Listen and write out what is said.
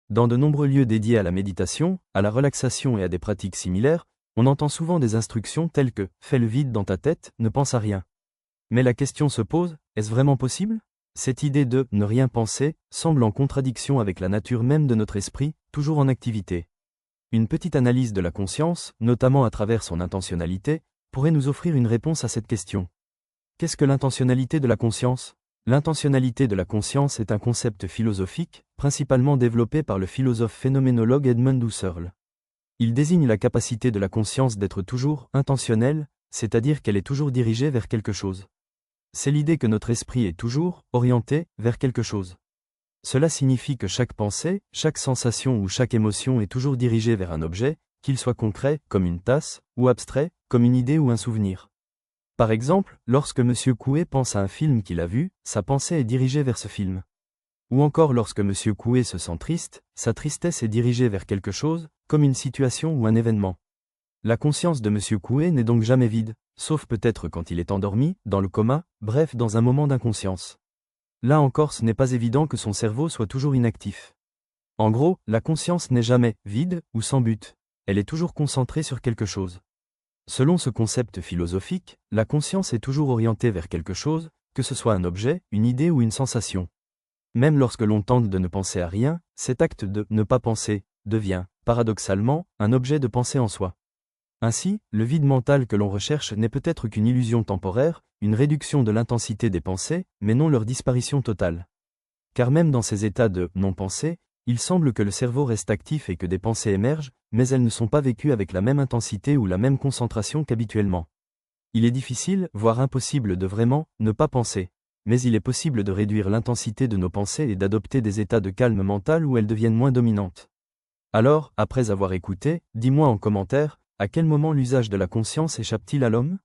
Dans de nombreux lieux dédiés à la méditation, à la relaxation et à des pratiques similaires, on entend souvent des instructions telles que « fais le vide dans ta tête, ne pense à rien ». Mais la question se pose, est-ce vraiment possible? Cette idée de « ne rien penser » semble en contradiction avec la nature même de notre esprit, toujours en activité. Une petite analyse de la conscience, notamment à travers son intentionnalité, pourrait nous offrir une réponse à cette question. Qu'est-ce que l'intentionnalité de la conscience? L'intentionnalité de la conscience est un concept philosophique, principalement développé par le philosophe phénoménologue Edmund Husserl. Il désigne la capacité de la conscience d'être toujours intentionnelle, c'est-à-dire qu'elle est toujours dirigée vers quelque chose. C'est l'idée que notre esprit est toujours orienté vers quelque chose. Cela signifie que chaque pensée, chaque sensation ou chaque émotion est toujours dirigée vers un objet, qu'il soit concret, comme une tasse, ou abstrait, comme une idée ou un souvenir. Par exemple, lorsque M. Coué pense à un film qu'il a vu, sa pensée est dirigée vers ce film. Ou encore lorsque M. Coué se sent triste, sa tristesse est dirigée vers quelque chose, comme une situation ou un événement. La conscience de M. Coué n'est donc jamais vide, sauf peut-être quand il est endormi, dans le coma, bref dans un moment d'inconscience. Là encore ce n'est pas évident que son cerveau soit toujours inactif. En gros, la conscience n'est jamais vide ou sans but, elle est toujours concentrée sur quelque chose. Selon ce concept philosophique, la conscience est toujours orientée vers quelque chose, que ce soit un objet, une idée ou une sensation. Même lorsque l'on tente de ne penser à rien, cet acte de ne pas penser devient, paradoxalement, un objet de pensée en soi. Ainsi, le vide mental que l'on recherche n'est peut-être qu'une illusion temporaire, une réduction de l'intensité des pensées, mais non leur disparition totale. Car même dans ces états de non-pensée, il semble que le cerveau reste actif et que des pensées émergent, mais elles ne sont pas vécues avec la même intensité ou la même concentration qu'habituellement. Il est difficile, voire impossible de vraiment ne pas penser. Mais il est possible de réduire l'intensité de nos pensées et d'adopter des états de calme mental où elles deviennent moins dominantes. Alors, après avoir écouté, dis-moi en commentaire, à quel moment l'usage de la conscience échappe-t-il à l'homme?